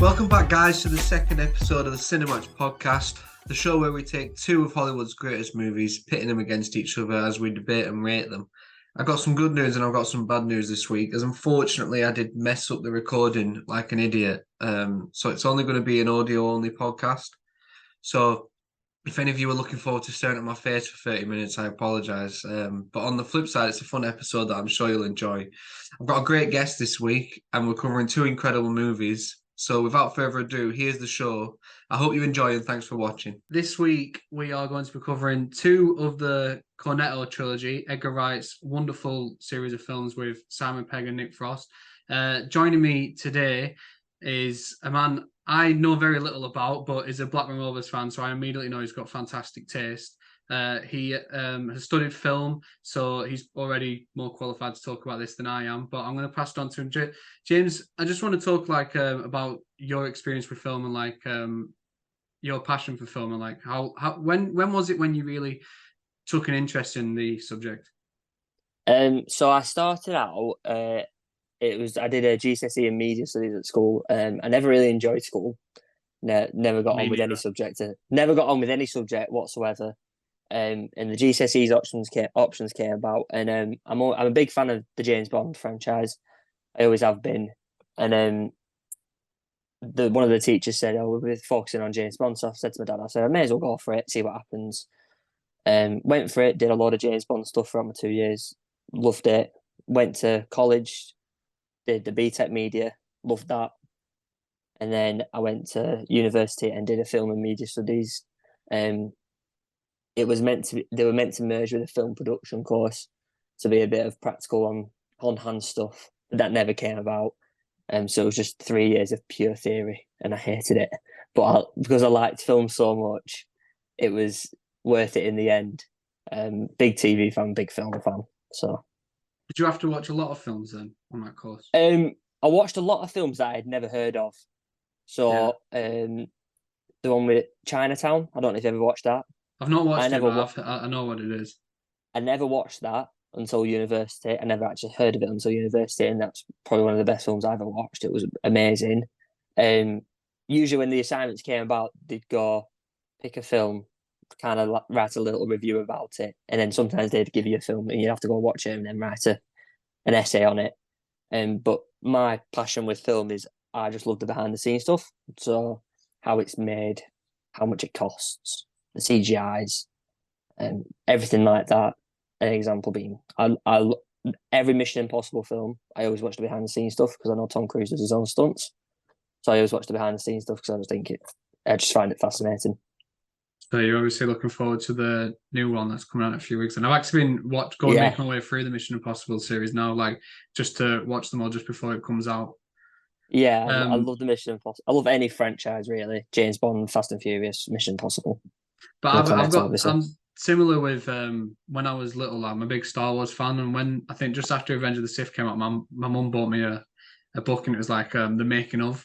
Welcome back, guys, to the second episode of the CineMatch Podcast, the show where we take two of Hollywood's greatest movies, pitting them against each other as we debate and rate them. I've got some good news and I've got some bad news this week, as unfortunately I did mess up the recording like an idiot. So it's only going to be an audio-only podcast. So if any of you are looking forward to staring at my face for 30 minutes, I apologise. But on the flip side, it's a fun episode that I'm sure you'll enjoy. I've got a great guest this week, and we're covering two incredible movies. So without further ado, here's the show. I hope you enjoy and thanks for watching. This week, we are going to be covering two of the Cornetto trilogy, Edgar Wright's wonderful series of films with Simon Pegg and Nick Frost. Joining me today is a man I know very little about, but is a Blackburn Rovers fan, so I immediately know he's got fantastic taste. He has studied film, so he's already more qualified to talk about this than I am. But I'm going to pass it on to him. James, I just want to talk about your experience with film and your passion for film and when was it when you really took an interest in the subject? So I started out. I did a GCSE in media studies at school. I never really enjoyed school. Never got on with any subject. Never got on with any subject whatsoever. And the GCSE's options came about, and I'm a big fan of the James Bond franchise. I always have been, and one of the teachers said, "Oh, we're focusing on James Bond." So I said to my dad, "I said I may as well go for it, see what happens." Went for it, did a lot of James Bond stuff for my 2 years, loved it. Went to college, did the BTEC media, loved that, and then I went to university and did a film and media studies. They were meant to merge with a film production course to be a bit of practical on hand stuff, but that never came about. So it was just 3 years of pure theory, and I hated it. But because I liked film so much, it was worth it in the end. Big TV fan, big film fan. So, did you have to watch a lot of films then on that course? I watched a lot of films that I had never heard of. So, the one with Chinatown, I don't know if you ever watched that. I've not watched it, but I know what it is. I never watched that until university. I never actually heard of it until university, and that's probably one of the best films I ever watched. It was amazing. Usually when the assignments came about, they'd go pick a film, kind of write a little review about it, and then sometimes they'd give you a film and you'd have to go watch it and then write an essay on it. But my passion with film is I just love the behind the scenes stuff. So how it's made, how much it costs, the CGIs, and everything like that. An example being, every Mission Impossible film, I always watch the behind the scenes stuff because I know Tom Cruise does his own stunts. So I always watch the behind the scenes stuff because I just find it fascinating. So you're obviously looking forward to the new one that's coming out in a few weeks. And I've actually been making my way through the Mission Impossible series now, just to watch them all just before it comes out. Yeah, I love the Mission Impossible. I love any franchise really. James Bond, Fast and Furious, Mission Impossible. But I'm similar with when I was little. I'm a big Star Wars fan, and when I think just after Revenge of the Sith came out, my mum bought me a book, and it was the making of.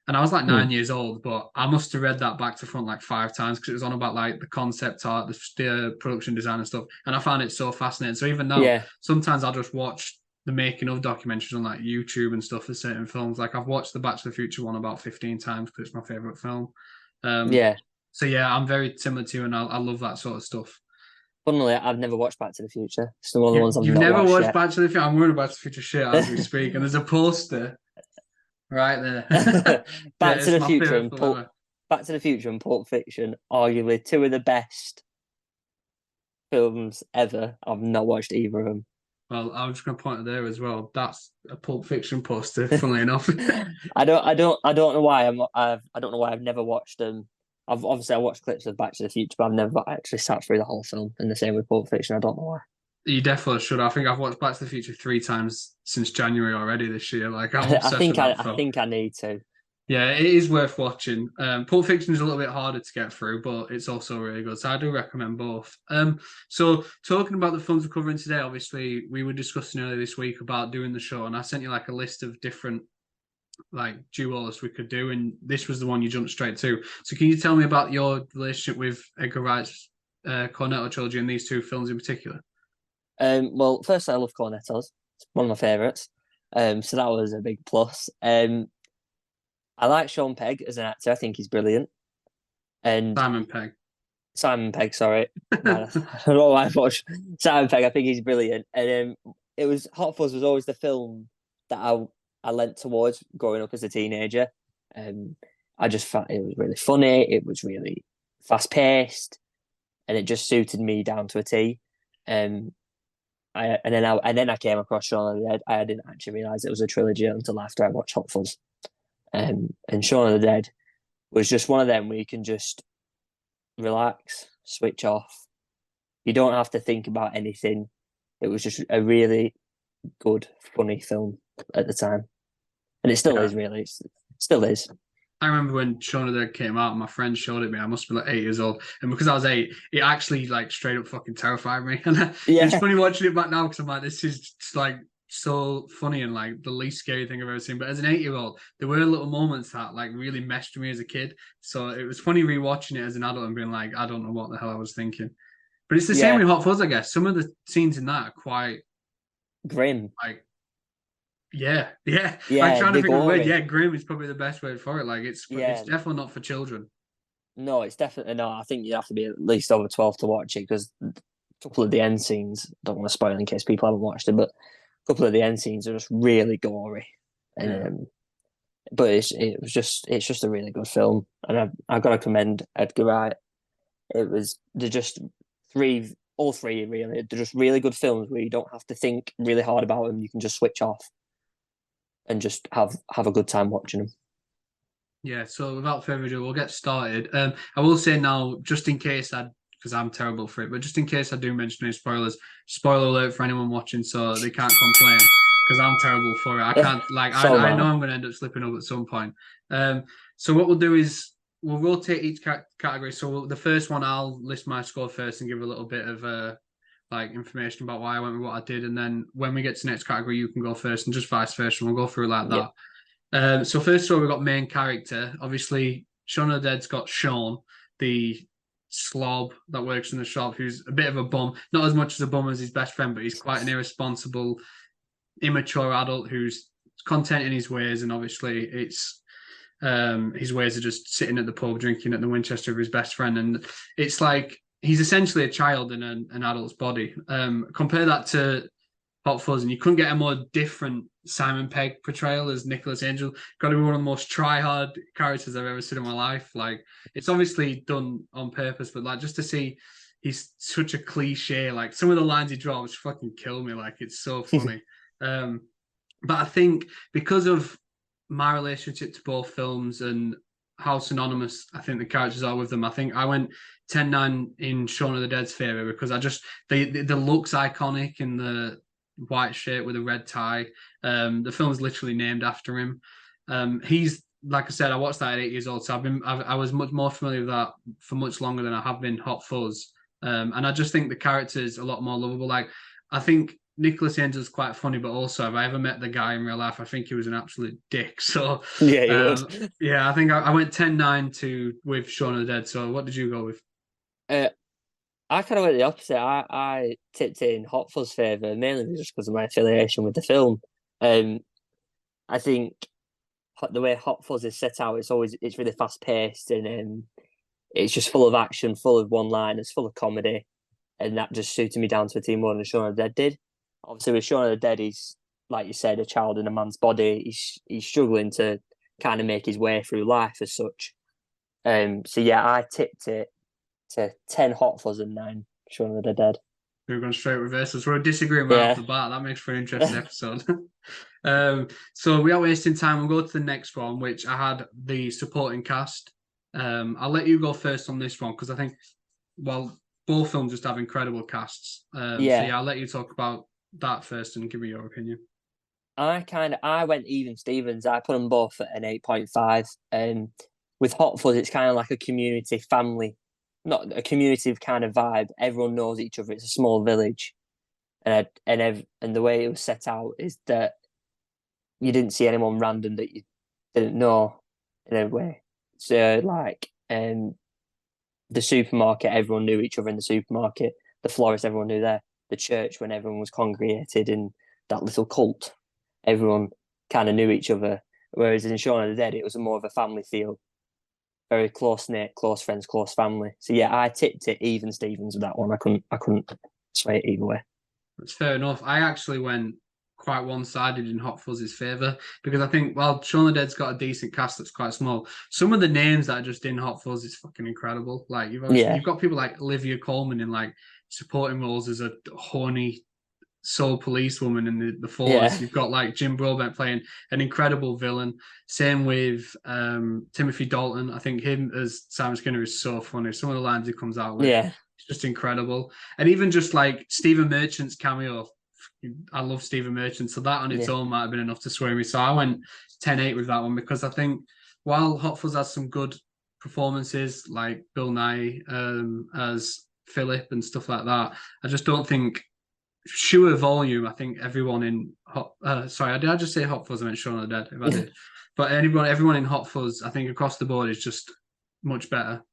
And I was 9 years old, but I must have read that back to front 5 times because it was on about the concept art, the production design and stuff. And I found it so fascinating. So even now, sometimes I'll just watch the making of documentaries on YouTube and stuff for certain films. I've watched the Back to the Future one about 15 times because it's my favorite film. So yeah, I'm very similar to you, and I love that sort of stuff. Funnily, I've never watched Back to the Future. It's one of the ones I've You've not never watched yet. Back to the Future? I'm wearing a Back to the Future shirt as we speak, and there's a poster right there. Back to the Future and Pulp Fiction, arguably two of the best films ever. I've not watched either of them. Well, I was just going to point it there as well. That's a Pulp Fiction poster. Funnily enough, I don't know why I don't know why I've never watched them. I watched clips of Back to the Future, but I've never actually sat through the whole film. And the same with Pulp Fiction. I don't know why. You definitely should. I think I've watched Back to the Future 3 times since January already this year. I think I need to. Yeah, it is worth watching. Pulp Fiction is a little bit harder to get through, but it's also really good. So I do recommend both. So talking about the films we're covering today, obviously we were discussing earlier this week about doing the show, and I sent you a list of different duos we could do, and this was the one you jumped straight to. So can you tell me about your relationship with Edgar Wright's Cornetto trilogy and these two films in particular? Well, firstly, I love Cornettos. It's one of my favourites. So that was a big plus. I like Sean Pegg as an actor. I think he's brilliant. And Simon Pegg, sorry. Man, I don't know why I thought Simon Pegg. I think he's brilliant. And it was Hot Fuzz was always the film that I leant towards growing up as a teenager. I just thought it was really funny. It was really fast paced, and it just suited me down to a T. And then I came across Shaun of the Dead. I didn't actually realize it was a trilogy until after I watched Hot Fuzz. And Shaun of the Dead was just one of them where you can just relax, switch off. You don't have to think about anything. It was just a really good, funny film at the time, and it still is really. It still is. I remember when Shaun of the Dead came out, my friend showed it me. I must have been like 8 years old, and because I was 8, it actually like straight up fucking terrified me. And it's funny watching it back now because I'm like, this is just, like so funny and like the least scary thing I've ever seen. But as an 8-year-old, there were little moments that like really messed with me as a kid. So it was funny rewatching it as an adult and being like, I don't know what the hell I was thinking. But it's the same with Hot Fuzz, I guess. Some of the scenes in that are quite grim. Like, yeah. I'm trying to think of a word. Yeah, grim is probably the best word for it. Like, it's definitely not for children. No, it's definitely not. I think you have to be at least over 12 to watch it because a couple of the end scenes, don't want to spoil in case people haven't watched it, but a couple of the end scenes are just really gory. And but it's just a really good film, and I've got to commend Edgar Wright. They're just all three really. They're just really good films where you don't have to think really hard about them. You can just switch off and just have a good time watching them. Yeah, so without further ado, we'll get started. I will say now, just in case because I'm terrible for it, but just in case I do mention any spoilers, spoiler alert for anyone watching, so they can't complain because I'm terrible for it. I can't I know I'm going to end up slipping up at some point. So what we'll do is we'll rotate each category. So the first one, I'll list my score first and give a little bit of like information about why I went with what I did, and then when we get to the next category, you can go first, and just vice versa. And we'll go through it like that. So first of all, we've got main character. Obviously, Shaun of the Dead's got Shaun, the slob that works in the shop, who's a bit of a bum. Not as much as a bum as his best friend, but he's quite an irresponsible, immature adult who's content in his ways, and obviously it's his ways are just sitting at the pub drinking at the Winchester with his best friend, and it's like he's essentially a child in an adult's body. Compare that to Hot Fuzz, and you couldn't get a more different Simon Pegg portrayal as Nicholas Angel. Got to be one of the most try-hard characters I've ever seen in my life. Like, it's obviously done on purpose, but like just to see he's such a cliche. Like, some of the lines he drops fucking kill me. Like, it's so funny. But I think because of my relationship to both films and how synonymous I think the characters are with them, I think I went 10-9 in Shaun of the Dead's favour because I just the look's iconic in the white shirt with a red tie. The film's literally named after him. He's, like I said, I watched that at 8 years old, so I was much more familiar with that for much longer than I have been Hot Fuzz. And I just think the character's a lot more lovable. Like, I think Nicholas Angel's quite funny, but also if I ever met the guy in real life, I think he was an absolute dick. So yeah, I think I went 10-9 with Shaun of the Dead. So what did you go with? I kind of went the opposite. I tipped it in Hot Fuzz's favour, mainly just because of my affiliation with the film. I think the way Hot Fuzz is set out, it's really fast paced, and it's just full of action, full of one-liners, full of comedy, and that just suited me down to a T more than Shaun of the Dead did. Obviously, with Shaun of the Dead, he's, like you said, a child in a man's body. He's struggling to kind of make his way through life as such. So yeah, I tipped it to 10 Hot Fuzz and 9 Shaun of the Dead. We're going straight reversals. We're disagreeing right off the bat. That makes for an interesting episode. So we are wasting time. We'll go to the next one, which I had the supporting cast. I'll let you go first on this one because I think, both films just have incredible casts. So I'll let you talk about that first and give me your opinion. I went even Stevens. I put them both at an 8.5. With Hot Fuzz, it's kind of like a community family. Not a community kind of vibe. Everyone knows each other. It's a small village, and the way it was set out is that you didn't see anyone random that you didn't know in a way. So like, the supermarket, everyone knew each other in the supermarket. The florist, everyone knew there. The church, when everyone was congregated in that little cult, everyone kind of knew each other. Whereas in Shaun of the Dead, it was more of a family feel, very close-knit, close friends, close family. So yeah, I tipped it even Stevens with that one. I couldn't sway it either way. That's fair enough. I actually went quite one-sided in Hot Fuzz's favour because I think, while Shaun of the Dead's got a decent cast that's quite small, some of the names that are just in Hot Fuzz is fucking incredible. Like you've got people like Olivia Colman in like supporting roles as a horny soul policewoman in the Force. Yeah. You've got like Jim Broadbent playing an incredible villain. Same with Timothy Dalton. I think him as Simon Skinner is so funny. Some of the lines he comes out with, it's just incredible. And even just like Stephen Merchant's cameo. I love Stephen Merchant, so that on its own might have been enough to sway me. So I went 10-8 with that one because I think while Hot Fuzz has some good performances like Bill Nye as Philip and stuff like that, I just don't think sheer volume. I think everyone in did I just say Hot Fuzz? I meant Shaun of the Dead. If I did, but everyone in Hot Fuzz, I think across the board is just much better.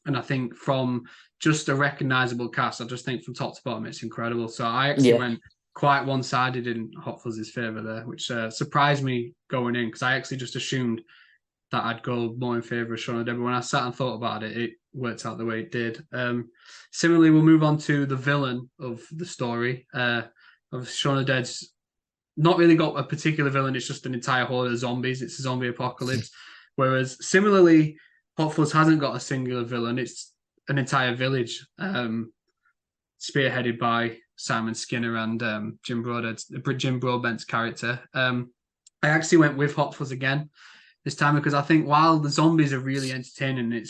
And I think from just a recognisable cast, I just think from top to bottom, it's incredible. So I actually went quite one-sided in Hot Fuzz's favour there, which surprised me going in because I actually just assumed that I'd go more in favour of Shaun of the Dead. But when I sat and thought about it, it worked out the way it did. Similarly, we'll move on to the villain of the story. Of Shaun of the Dead's not really got a particular villain, it's just an entire horde of zombies. It's a zombie apocalypse. Whereas similarly, Hot Fuzz hasn't got a singular villain. It's an entire village spearheaded by Simon Skinner and Jim Broadbent's character. I actually went with Hot Fuzz again this time because I think while the zombies are really entertaining,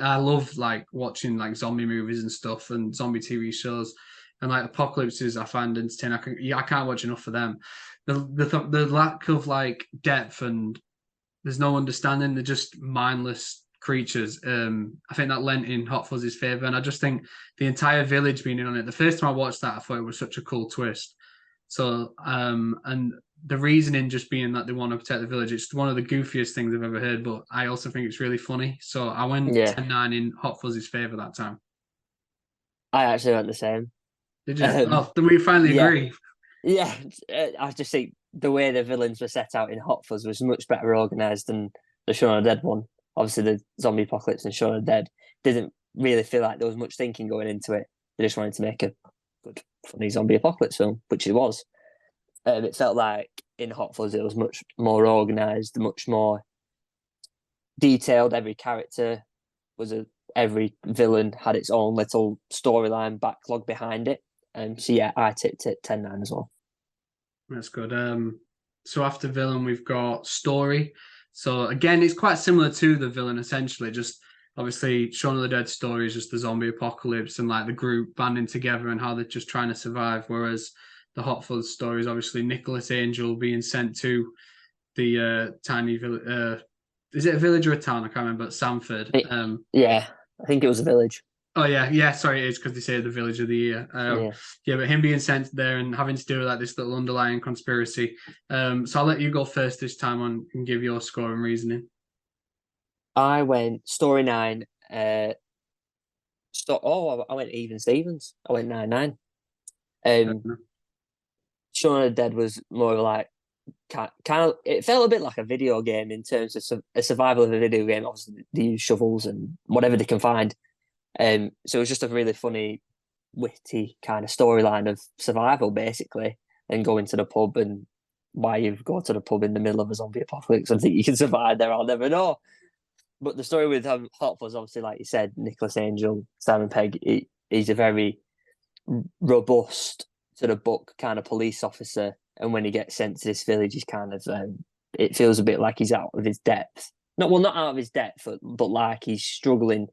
I love like watching like zombie movies and stuff and zombie TV shows and like apocalypses I find entertaining. I can't watch enough of them. The lack of like depth and there's no understanding. They're just mindless creatures. I think that lent in Hot Fuzz's favour, and I just think the entire village being in on it. The first time I watched that, I thought it was such a cool twist. So, and the reasoning just being that they want to protect the village, it's one of the goofiest things I've ever heard, but I also think it's really funny. So I went 10-9 in Hot Fuzz's favour that time. I actually went the same. Did you? Then we finally agree. Yeah, I just think the way the villains were set out in Hot Fuzz was much better organised than the Shaun of the Dead one. Obviously, the zombie apocalypse and Shaun of the Dead didn't really feel like there was much thinking going into it. They just wanted to make a good, funny zombie apocalypse film, which it was. It felt like in Hot Fuzz it was much more organised, much more detailed. Every character every villain had its own little storyline backlog behind it. So yeah, I tipped it 10-9 as well. That's good. So after villain, we've got story. So again, it's quite similar to the villain, essentially. Just obviously, Shaun of the Dead story is just the zombie apocalypse and like the group banding together and how they're just trying to survive. Whereas the Hot Fuzz story is obviously Nicholas Angel being sent to the tiny village. Is it a village or a town? I can't remember. Sanford. Yeah, I think it was a village. Oh yeah. Sorry, it is because they say the village of the year. But him being sent there and having to do with like this little underlying conspiracy. So I'll let you go first this time on and give your score and reasoning. I went story 9. I went even Stevens. I went 9-9. Shaun of the Dead was more like kind of. It felt a bit like a video game in terms of a survival of a video game. Obviously, they use shovels and whatever they can find. So it was just a really funny, witty kind of storyline of survival, basically, and going to the pub and why you go to the pub in the middle of a zombie apocalypse and think you can survive there, I'll never know. But the story with Hot Fuzz, obviously, like you said, Nicholas Angel, Simon Pegg, he's a very robust, to the book kind of police officer. And when he gets sent to this village, he's kind of, it feels a bit like he's out of his depth. Not out of his depth, but like he's struggling.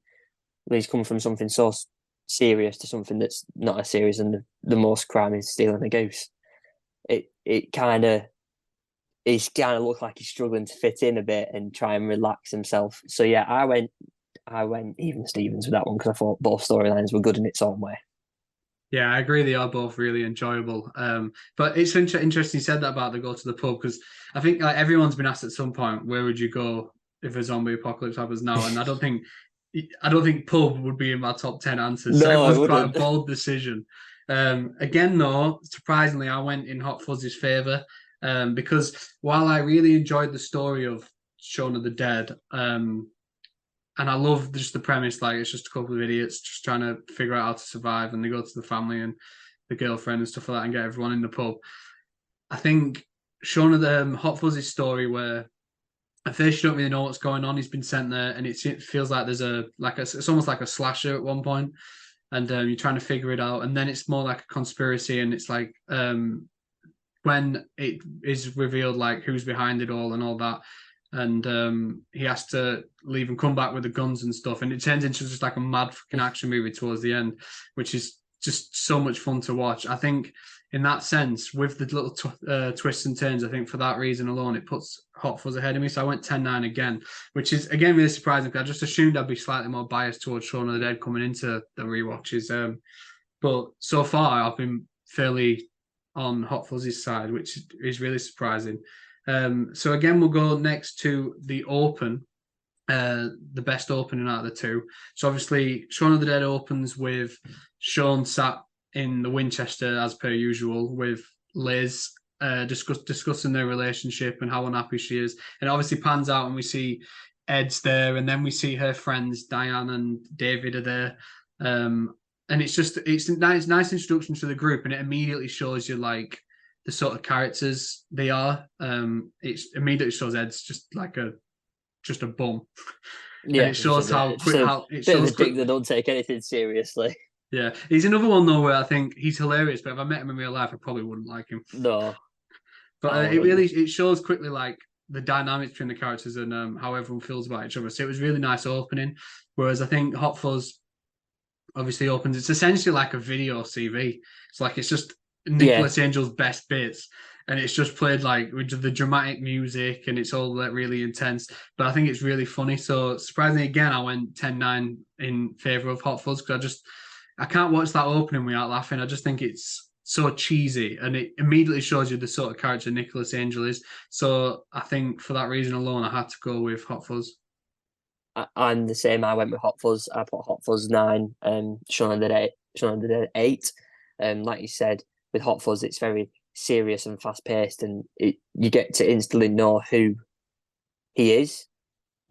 He's come from something so serious to something that's not as serious, and the most crime is stealing a goose. It kind of looks like he's struggling to fit in a bit and try and relax himself. So yeah, I went even Stevens with that one because I thought both storylines were good in its own way. Yeah, I agree. They are both really enjoyable. But it's interesting you said that about the go to the pub because I think like everyone's been asked at some point, where would you go if a zombie apocalypse happens now? And I don't think pub would be in my top 10 answers. So it was quite a bold decision. Again, though, surprisingly, I went in Hot Fuzz's favour. because while I really enjoyed the story of Shaun of the Dead, and I love just the premise, like it's just a couple of idiots just trying to figure out how to survive, and they go to the family and the girlfriend and stuff like that and get everyone in the pub. I think Shaun of the Hot Fuzzy's story, where at first you don't really know what's going on. He's been sent there, and it feels like it's almost like a slasher at one point, and you're trying to figure it out, and then it's more like a conspiracy, and it's like when it is revealed like who's behind it all and all that. And he has to leave and come back with the guns and stuff, and it turns into just like a mad fucking action movie towards the end, which is just so much fun to watch. I think in that sense, with the little twists and turns, I think for that reason alone, it puts Hot Fuzz ahead of me. So I went 10-9 again, which is again really surprising because I just assumed I'd be slightly more biased towards Shaun of the Dead coming into the rewatches. But so far, I've been fairly on Hot Fuzzy's side, which is really surprising. So again, we'll go next to the open, the best opening out of the two. So obviously, Shaun of the Dead opens with Shaun sat in the Winchester as per usual with Liz, discussing their relationship and how unhappy she is. And it obviously pans out and we see Ed's there, and then we see her friends Diane and David are there. And it's a nice introduction to the group, and it immediately shows you like the sort of characters they are. It immediately shows Ed's just a bum. Yeah, and it shows how quick how it bit shows of a dick that don't take anything seriously. Yeah, he's another one though where I think he's hilarious, but if I met him in real life, I probably wouldn't like him. No, but it shows quickly like the dynamics between the characters and how everyone feels about each other. So it was really nice opening. Whereas I think Hot Fuzz obviously opens. It's essentially like a video CV. It's just Nicholas Angel's best bits, and it's just played like with the dramatic music, and it's all like really intense. But I think it's really funny. So surprisingly, again, I went 10-9 in favor of Hot Fuzz because I can't watch that opening without laughing. I just think it's so cheesy, and it immediately shows you the sort of character Nicholas Angel is. So I think for that reason alone, I had to go with Hot Fuzz. I'm the same. I went with Hot Fuzz. I put Hot Fuzz 9, Shaun of the Dead 8. Like you said, with Hot Fuzz, it's very serious and fast paced, and you get to instantly know who he is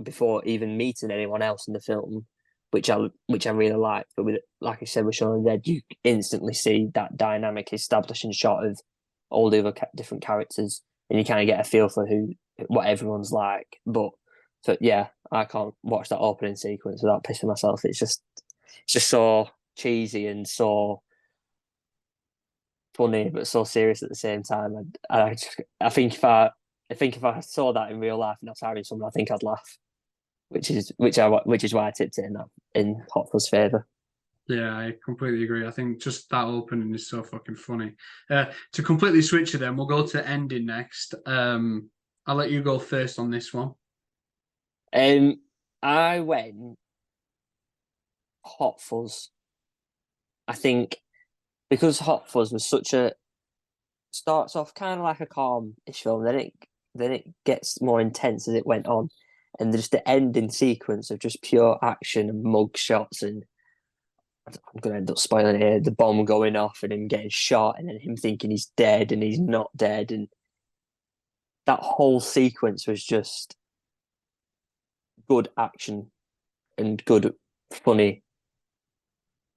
before even meeting anyone else in the film, which I really like. But with, like I said, with Shaun of the Dead, you instantly see that dynamic establishing shot of all the other different characters, and you kind of get a feel for what everyone's like. But so yeah, I can't watch that opening sequence without pissing myself. It's just so cheesy and so funny, but so serious at the same time. I think if I saw that in real life and I was hiring someone, I think I'd laugh. Which is why I tipped it in Hot Fuzz's favour. Yeah, I completely agree. I think just that opening is so fucking funny. To completely switch it, then we'll go to ending next. I'll let you go first on this one. I went Hot Fuzz. I think because Hot Fuzz was starts off kind of like a calm-ish film, then it gets more intense as it went on. And just the ending sequence of just pure action and mug shots, and I'm going to end up spoiling it here, the bomb going off and him getting shot and then him thinking he's dead and he's not dead. And that whole sequence was just good action and good, funny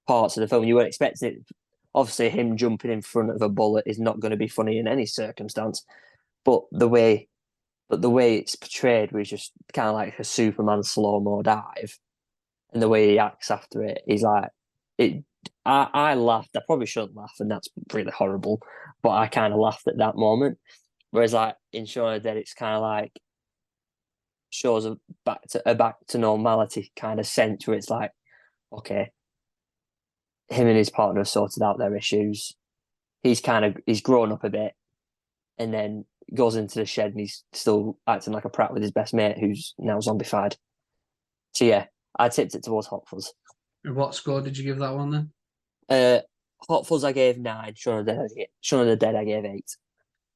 parts of the film. You weren't expecting it. Obviously, him jumping in front of a bullet is not going to be funny in any circumstance. But the way it's portrayed was just kind of like a Superman slow-mo dive. And the way he acts after it, he's like, I laughed. I probably shouldn't laugh, and that's really horrible. But I kind of laughed at that moment. Whereas like in Shaun of the Dead, it's kind of like shows a back to normality kind of sense where it's like, okay, him and his partner have sorted out their issues. He's grown up a bit, and then goes into the shed and he's still acting like a prat with his best mate who's now zombified. So yeah, I tipped it towards Hot Fuzz. What score did you give that one then? Hot Fuzz I gave 9. Shaun of the Dead I gave 8.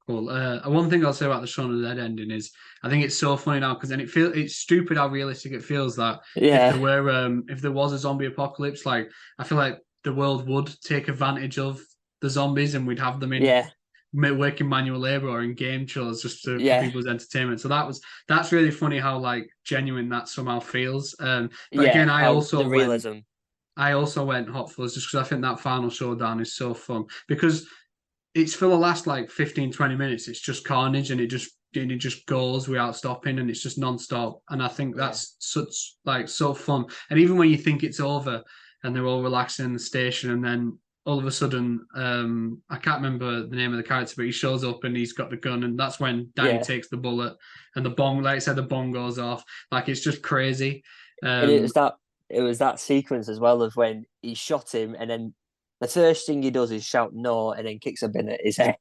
Cool. One thing I'll say about the Shaun of the Dead ending is I think it's so funny now because then it's stupid how realistic it feels that if there was a zombie apocalypse, like I feel like the world would take advantage of the zombies and we'd have them in working manual labor or in game shows just for Yeah. people's entertainment. So that's really funny how like genuine that somehow feels. But Yeah, again, the realism. I also went Hot Fuzz just because I think that final showdown is so fun because it's for the last like 15, 20 minutes, it's just carnage and it just goes without stopping and it's just non-stop. And I think that's so fun. And even when you think it's over and they're all relaxing in the station and then all of a sudden, I can't remember the name of the character, but he shows up and he's got the gun and that's when Danny takes the bullet and the bomb, like I said, the bomb goes off. Like it's just crazy. And it was that sequence as well of when he shot him and then the first thing he does is shout no and then kicks a bin at his head.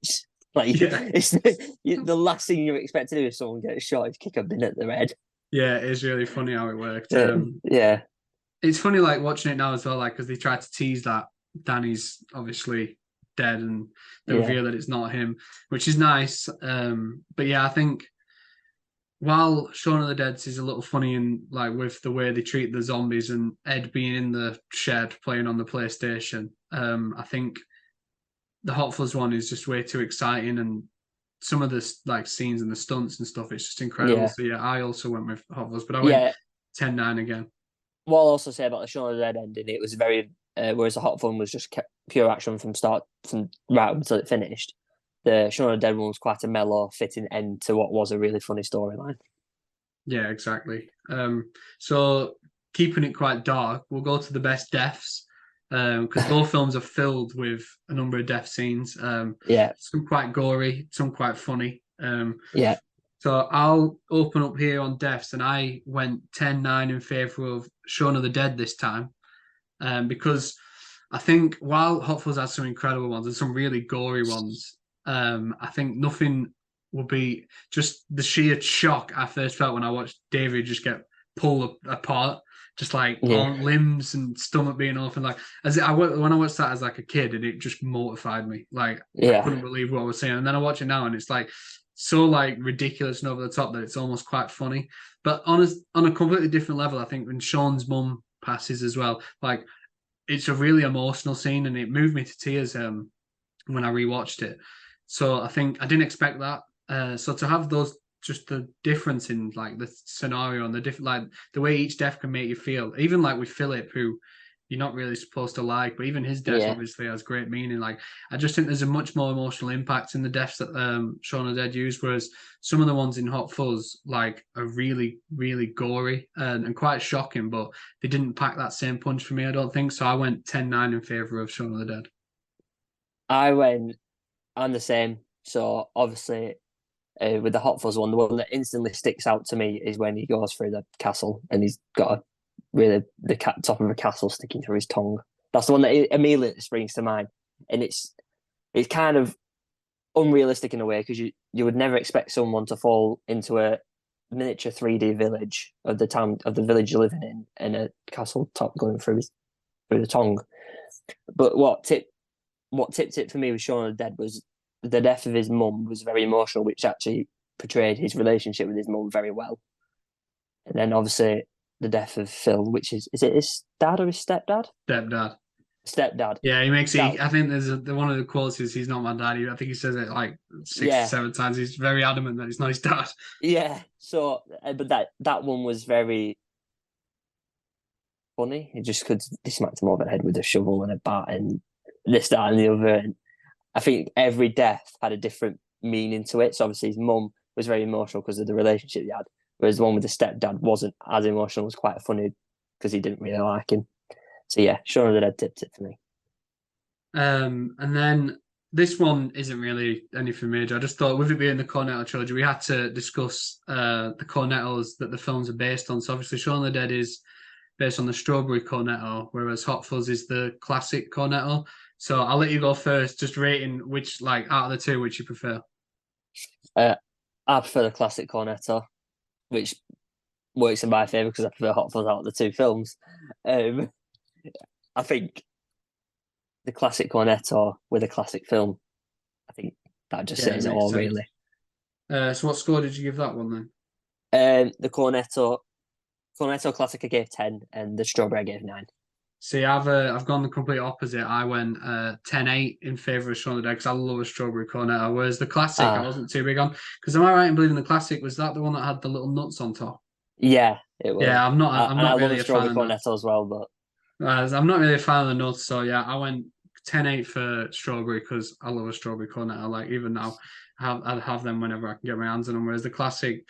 It's the last thing you expect to do if someone gets shot is kick a bin at their head. Yeah, it's really funny how it worked. Yeah. It's funny like watching it now as well, like because they tried to tease that Danny's obviously dead and they reveal that it's not him, which is nice. But yeah, I think while Shaun of the Dead is a little funny and like with the way they treat the zombies and Ed being in the shed playing on the PlayStation, I think the Hot Fuzz one is just way too exciting and some of the like scenes and the stunts and stuff, it's just incredible. Yeah. So yeah, I also went with Hot Fuzz, but I went 10-9 again. What I'll also say about the Shaun of the Dead ending, it was very whereas the Hot Fun was just pure action from right up until it finished. The Shaun of the Dead one was quite a mellow, fitting end to what was a really funny storyline. Yeah, exactly. So keeping it quite dark, we'll go to the best deaths because both films are filled with a number of death scenes. Some quite gory, some quite funny. So I'll open up here on deaths, and I went 10-9 in favour of Shaun of the Dead this time. Because I think while Hot Fuzz has some incredible ones and some really gory ones, I think nothing will be just the sheer shock I first felt when I watched David just get pulled apart, just like all limbs and stomach being off, and like when I watched that as like a kid, and it just mortified me. Like I couldn't believe what I was seeing, and then I watch it now, and it's like so like ridiculous and over the top that it's almost quite funny. But on a completely different level, I think when Shaun's mum passes as well, like it's a really emotional scene and it moved me to tears when I rewatched it. So I think I didn't expect that. So to have those, just the difference in like the scenario and the different, like the way each death can make you feel, even like with Philip, who you're not really supposed to like, but even his death obviously has great meaning. Like I just think there's a much more emotional impact in the deaths that Shaun of the Dead used, whereas some of the ones in Hot Fuzz like are really, really gory and quite shocking, but they didn't pack that same punch for me, I don't think. So I went 10-9 in favour of Shaun of the Dead. I'm the same. So obviously with the Hot Fuzz one, the one that instantly sticks out to me is when he goes through the castle and he's got the top of a castle sticking through his tongue. That's the one that immediately springs to mind, and it's kind of unrealistic in a way because you would never expect someone to fall into a miniature 3D village of the town of the village you're living in and a castle top going through the tongue. But what tipped it for me with Shaun of the Dead was the death of his mum was very emotional, which actually portrayed his relationship with his mum very well. And then obviously the death of Phil, which is it his dad or his stepdad? Stepdad. Yeah, he makes it. I think there's one of the quotes is he's not my dad. I think he says it like 6 or 7 times. He's very adamant that he's not his dad. Yeah. So, but that one was very funny. He just could smacked him over the head with a shovel and a bat and this, that, and the other. And I think every death had a different meaning to it. So obviously his mum was very emotional because of the relationship he had, whereas the one with the stepdad wasn't as emotional. It was quite funny because he didn't really like him. So yeah, Shaun of the Dead tipped it for me. And then this one isn't really anything major. I just thought with it being the Cornetto trilogy, we had to discuss the Cornettos that the films are based on. So obviously Shaun of the Dead is based on the strawberry Cornetto, whereas Hot Fuzz is the classic Cornetto. So I'll let you go first, just rating which, like, out of the two, which you prefer. I prefer the classic Cornetto, which works in my favour because I prefer Hot Fuzz out of the two films. I think the classic Cornetto with a classic film, I think that just says it all, really. So what score did you give that one then? The Cornetto Classic I gave 10 and the Strawberry I gave 9. See, I've gone the complete opposite. I went 10-8 in favour of Shaun of the Dead because I love a strawberry cornetto. Whereas the classic, I wasn't too big on. Because am I right in believing the classic was that the one that had the little nuts on top? Yeah, it was. Yeah, I'm not. I'm And I not love really a a fan strawberry of that. cornetto as well, but I'm not really a fan of the nuts. So yeah, I went 10-8 for strawberry because I love a strawberry cornetto. Like even now, I'd have them whenever I can get my hands on them. Whereas the classic,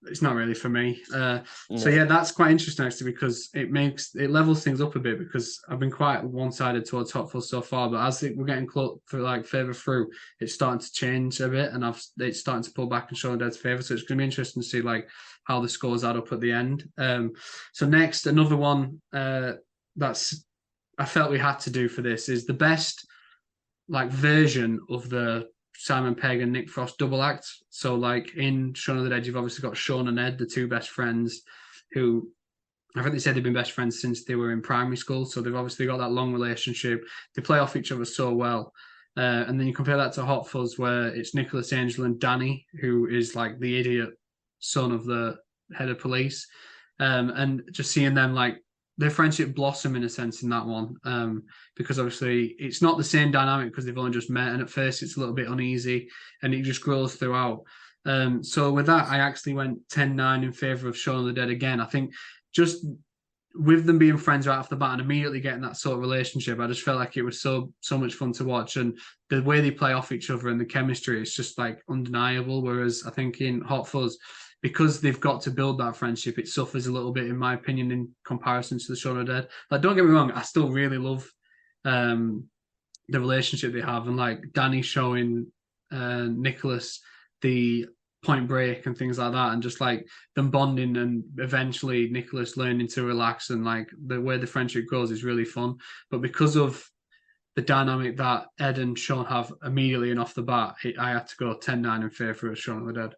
it's not really for me. So no. yeah, that's quite interesting actually because it levels things up a bit because I've been quite one-sided towards Hot Fuzz so far, but as we're getting close for like further through, it's starting to change a bit, and it's starting to pull back in Shaun of the Dead's favour. So it's going to be interesting to see like how the scores add up at the end. So next, another one that's I felt we had to do for this is the best like version of the Simon Pegg and Nick Frost double act. So, like in Shaun of the Dead, you've obviously got Shaun and Ed, the two best friends, who I think they said they've been best friends since they were in primary school. So they've obviously got that long relationship. They play off each other so well. And then you compare that to Hot Fuzz, where it's Nicholas Angel and Danny, who is like the idiot son of the head of police. And just seeing them like their friendship blossom in a sense in that one, because obviously it's not the same dynamic because they've only just met, and at first it's a little bit uneasy, and it just grows throughout. So with that, I actually went 10-9 in favour of Shaun of the Dead again. I think just with them being friends right off the bat and immediately getting that sort of relationship, I just felt like it was so much fun to watch, and the way they play off each other and the chemistry is just like undeniable. Whereas I think in Hot Fuzz, because they've got to build that friendship, it suffers a little bit, in my opinion, in comparison to the Shaun of the Dead. Like, don't get me wrong, I still really love the relationship they have, and like Danny showing Nicholas the Point Break and things like that, and just like them bonding, and eventually Nicholas learning to relax, and like the way the friendship grows is really fun. But because of the dynamic that Ed and Shaun have immediately and off the bat, I had to go 10-9 in favour of Shaun of the Dead.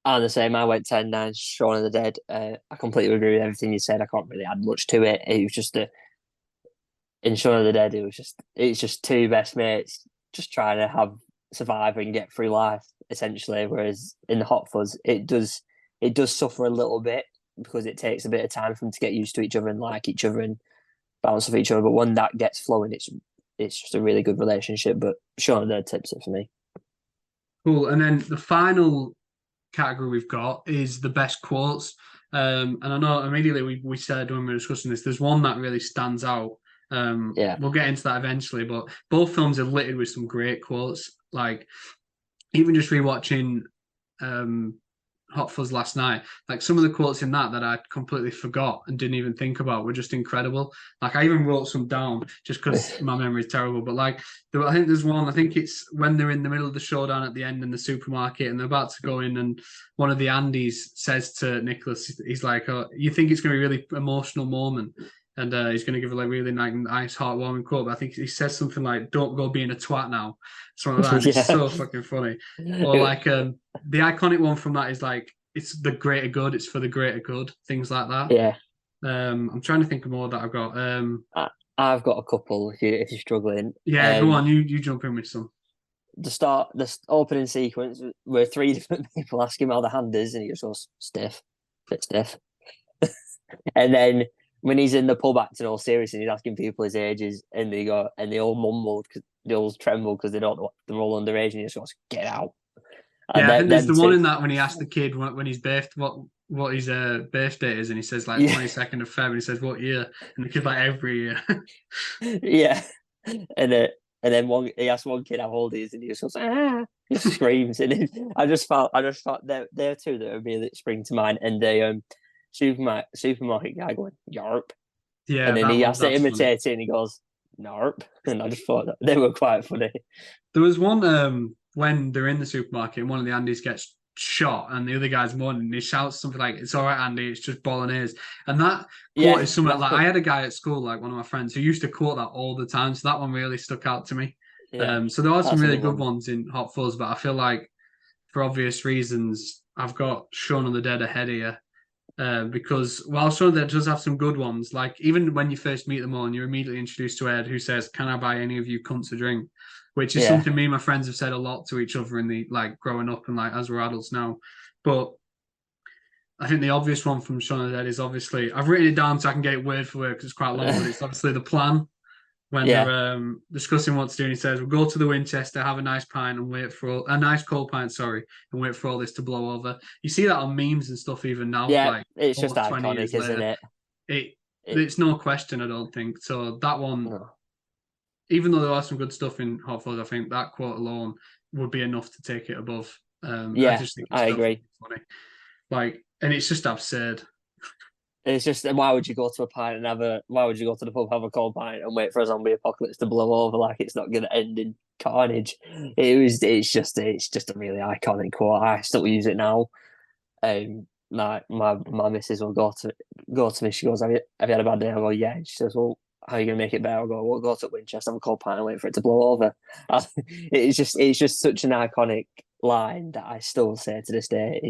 I'm the same. I went 10-9, Shaun of the Dead. I completely agree with everything you said. I can't really add much to it. It was just in Shaun of the Dead, it's just two best mates just trying to survive and get through life, essentially. Whereas in the Hot Fuzz, it does suffer a little bit because it takes a bit of time for them to get used to each other and like each other and bounce off each other. But when that gets flowing, it's just a really good relationship. But Shaun of the Dead tips it for me. Cool. And then the final category we've got is the best quotes. And I know immediately we said when we were discussing this, there's one that really stands out. We'll get into that eventually, but both films are littered with some great quotes. Like even just rewatching Hot Fuzz last night, like some of the quotes in that I completely forgot and didn't even think about were just incredible. Like I even wrote some down just because my memory is terrible. But like I think there's one, I think it's when they're in the middle of the showdown at the end in the supermarket and they're about to go in, and one of the Andys says to Nicholas, he's like, "Oh, you think it's going to be a really emotional moment?" And he's going to give a like really nice, heartwarming quote. But I think he says something like, "Don't go being a twat now." Something like that. It's so fucking funny. Or like the iconic one from that is like, "It's the greater good. It's for the greater good." Things like that. Yeah. I'm trying to think of more that I've got. I've got a couple if you're struggling. Yeah, go on. You jump in with some. The opening sequence where three different people ask him how the hand is, and he just goes stiff, bit stiff. And then when he's in the pub acting all serious and he's asking people his ages, and they all mumbled because they all tremble because they don't know they're all underage, and he just goes, "Get out." And I think there's the one in that when he asked the kid when his what his birthday is, and he says like 22nd of February, and he says what year, and the kid's like every year. Yeah, and then he asked one kid how old he is, and he just goes, "Ah!" He screams, and I just thought they're two that really spring to mind, and the supermarket guy going "Yarp," Yeah, and then he has to imitate it, and he goes "Narp," and I just thought that they were quite funny. There was one when they're in the supermarket and one of the Andys gets shot and the other guy's mourning, and he shouts something like, "It's all right, Andy, it's just bolognese." And that quote is something like, I had a guy at school, like one of my friends, who used to quote that all the time. So that one really stuck out to me. Yeah, so there are some really good ones in Hot Fuzz, but I feel like for obvious reasons, I've got Shaun of the Dead ahead of you. Because while Shaun of the Dead does have some good ones, like even when you first meet them all and you're immediately introduced to Ed, who says, "Can I buy any of you cunts a drink?" Which is something me and my friends have said a lot to each other in the like growing up and like as we're adults now. But I think the obvious one from Shaun of the Dead is obviously, I've written it down so I can get it word for word because it's quite long, but it's obviously the plan when Yeah. they're discussing what to do. And he says, "We'll go to the Winchester, have a nice pint, and wait for a nice cold pint, sorry, and wait for all this to blow over." You see that on memes and stuff even now, Yeah, like it's just almost 20 iconic, years isn't later. it? It's no question, I don't think. So that one, No. even though there are some good stuff in Hot Fuzz, I think that quote alone would be enough to take it above. I just think it's I still agree. funny. Like, and it's just absurd. It's just, why would you go to a pint and why would you go to the pub, have a cold pint and wait for a zombie apocalypse to blow over like it's not going to end in carnage? It's just a really iconic quote. I still use it now. My missus will go to me. She goes, have you had a bad day? I go, yeah. She says, well, how are you going to make it better? I go, we'll go to Winchester, have a cold pint and wait for it to blow over. It's just such an iconic line that I still say to this day.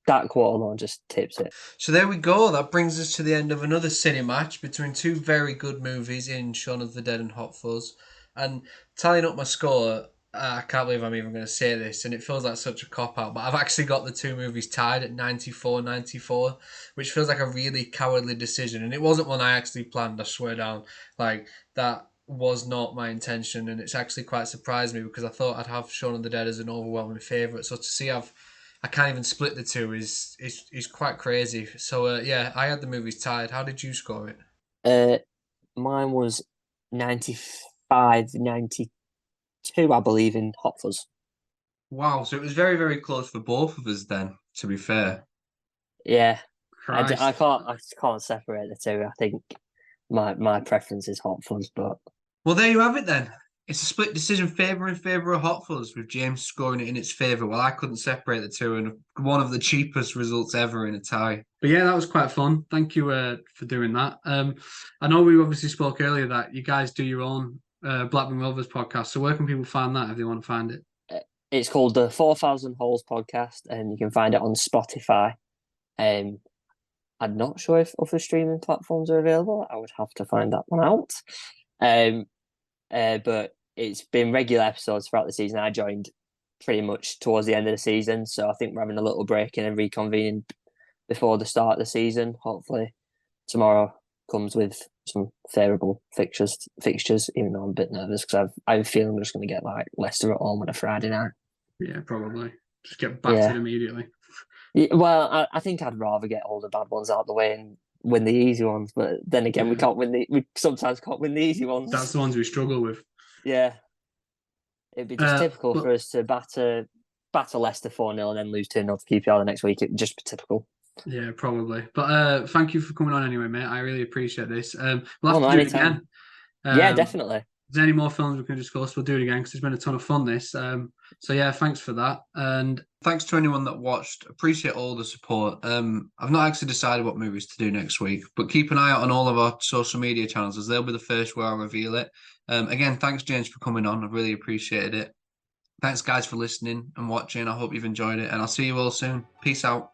That quote alone just tips it. So there we go. That brings us to the end of another CineMatch between two very good movies in Shaun of the Dead and Hot Fuzz. And tallying up my score, I can't believe I'm even going to say this, and it feels like such a cop-out, but I've actually got the two movies tied at 94-94, which feels like a really cowardly decision. And it wasn't one I actually planned, I swear down. Like, that was not my intention, and it's actually quite surprised me because I thought I'd have Shaun of the Dead as an overwhelming favourite. So to see I can't even split the two is quite crazy. So yeah, I had the movies tied. How did you score it? Mine was 95-92, I believe, in Hot Fuzz. Wow, so it was very, very close for both of us then, to be fair. Yeah, Christ. I can't separate the two. I think my preference is Hot Fuzz, but Well, there you have it then. It's a split decision in favour of Hot Fuzz, with James scoring it in its favour. Well, I couldn't separate the two, and one of the cheapest results ever in a tie. But yeah, that was quite fun. Thank you for doing that. I know we obviously spoke earlier that you guys do your own Blackburn Rovers podcast. So where can people find that if they want to find it? it's called the 4,000 Holes Podcast, and you can find it on Spotify. I'm not sure if other streaming platforms are available. I would have to find that one out. But it's been regular episodes throughout the season. I joined pretty much towards the end of the season, so I think we're having a little break and then reconvening before the start of the season. Hopefully tomorrow comes with some favourable fixtures, even though I'm a bit nervous because I have a feeling I'm just going to get like Leicester at home on a Friday night. Yeah, probably. Just get battered immediately. Yeah, well, I think I'd rather get all the bad ones out of the way and win the easy ones, but then again, we sometimes can't win the easy ones. That's the ones we struggle with. Yeah. It'd be just typical for us to batter Leicester 4-0 and then lose 2-0 to QPR the next week. It'd just be typical. Yeah, probably. But thank you for coming on anyway, mate. I really appreciate this. We'll have to do it again. Yeah, definitely. If there's any more films we can discuss, we'll do it again because it's been a ton of fun, this. So yeah, thanks for that. And thanks to anyone that watched. Appreciate all the support. I've not actually decided what movies to do next week, but keep an eye out on all of our social media channels as they'll be the first where I'll reveal it. Again, thanks, James, for coming on. I've really appreciated it. Thanks, guys, for listening and watching. I hope you've enjoyed it, and I'll see you all soon. Peace out.